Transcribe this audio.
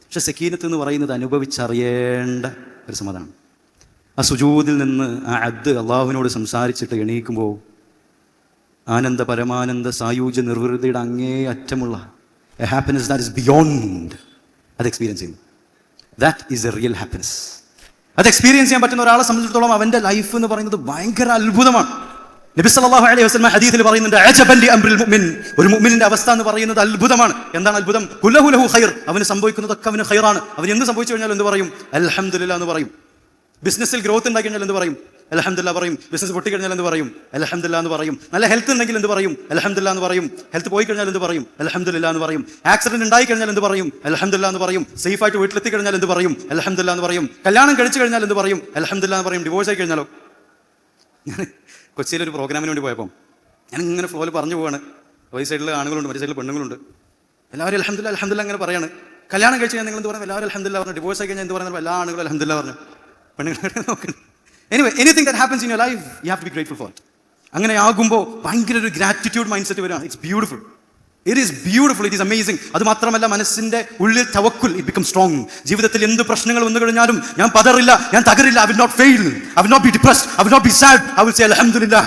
പക്ഷെ സക്കീനത്ത് എന്ന് പറയുന്നത് അനുഭവിച്ചറിയേണ്ട ഒരു സമാധാനം. ആ സുജൂദിൽ നിന്ന് ആ അബ്ദ് അള്ളാഹുവിനോട് സംസാരിച്ചിട്ട് എണീക്കുമ്പോൾ ആനന്ദ പരമാനന്ദ സായൂജ്യ നിർവൃതിയുടെ അങ്ങേ അറ്റമുള്ള a happiness that is beyond അത് എക്സ്പീരിയൻസ് ചെയ്യുന്നു. That is a real happiness. അത് എക്സ്പീരിയൻസ് ചെയ്യാൻ പറ്റുന്ന ഒരാളെ സംബന്ധിച്ചിടത്തോളം അവൻ്റെ ലൈഫ് എന്ന് പറയുന്നത് ഭയങ്കര അത്ഭുതമാണ്. നബി സല്ലല്ലാഹു അലൈഹി വസല്ലം ഹദീസിൽ പറയുന്നുണ്ട്, അജബൻ ലി അംറിൽ മുഅ്മിൻ, ഒരു മുഅ്മിനിന്റെ അവസ്ഥ എന്ന് പറയുന്നത് അത്ഭുതമാണ്. എന്താണ് അത്ഭുതം? കുല്ലഹു ലഹു ഖൈർ, അവന് സംഭവിക്കുന്നതൊക്കെ അവന് ഖൈറാണ്. അവൻ എന്ത് സംഭവിച്ചു കഴിഞ്ഞാൽ എന്ത് പറയും? അൽഹംദുലില്ലാ എന്ന് പറയും. ബിസിനസ്സിൽ ഗ്രോത്ത് ഉണ്ടാക്കി കഴിഞ്ഞാൽ എന്ത് പറയും? അൽഹംദുലില്ലാ പറയും. ബിസിനസ് പൊട്ടിക്കഴിഞ്ഞാൽ എന്ത് പറയും? അൽഹംദുലില്ലാ എന്ന് പറയും. നല്ല ഹെൽത്ത് ഉണ്ടെങ്കിൽ എന്ത് പറയും? അൽഹംദുലില്ലാ എന്ന് പറയും. ഹെൽത്ത് പോയി കഴിഞ്ഞാൽ എന്ത് പറയും? അൽഹംദുലില്ലാ എന്ന് പറയും. ആക്സിഡന്റ് ഉണ്ടായി കഴിഞ്ഞാൽ എന്ത് പറയും? അൽഹംദുലില്ലാ എന്ന് പറയും. സേഫ് ആയിട്ട് വീട്ടിലെത്തി കഴിഞ്ഞാൽ എന്ത് പറയും? അൽഹംദുലില്ലാ എന്ന് പറയും. കല്യാണം കഴിച്ചു കഴിഞ്ഞാൽ എന്ത് പറയും? അൽഹംദുലില്ലാ എന്ന് പറയും. ഡിവോഴ്സ് ആയി കഴിഞ്ഞാലോ? ഞാൻ കൊച്ചിയിലൊരു പ്രോഗ്രാമിന് വേണ്ടി പോയപ്പോൾ ഞാൻ ഇങ്ങനെ ഫ്ലോയിൽ പറഞ്ഞു പോവാണ്. ഒരു സൈഡിൽ ആണുങ്ങളുണ്ട്, മറ്റേ സൈഡിൽ പെണ്ണുങ്ങളുണ്ട്. എല്ലാവരും അൽഹംദുലില്ലാ അൽഹംദുലില്ലാ അങ്ങനെ പറയാണ്. കല്യാണം കഴിച്ച് കഴിഞ്ഞാൽ നിങ്ങൾ എന്ത് പറയുന്നത്? എല്ലാവരും അൽഹംദുലില്ലാ പറഞ്ഞു. ഡിവോഴ്സ് ആയി കഴിഞ്ഞാൽ എന്ത് പറയുന്നത്? എല്ലാ ആണുങ്ങളും അൽഹംദുലില്ലാ പറഞ്ഞു. പെണ്ണുങ്ങളെ നോക്കണം. Anyway, anything that happens in your life you have to be grateful for it. അങ്ങനെ ആകുമ്പോൾ ഭയങ്കര ഒരു ഗ്രാറ്റിറ്റ്യൂഡ് മൈൻഡ് സെറ്റ് വരികയാണ്. It's beautiful. It is beautiful. It is amazing. അത് മാത്രമല്ല, മനസ്സിന്റെ ഉള്ളിൽ തവക്കുൽ, ഇറ്റ് ബിക്കം സ്ട്രോങ്. ജീവിതത്തിൽ എന്ത് പ്രശ്നങ്ങൾ വന്നു കഴിഞ്ഞാലും ഞാൻ പതറില്ല, ഞാൻ തകരില്ല. I will not fail, I will not be depressed, I will not be sad, I will say അൽഹംദുലില്ലാ.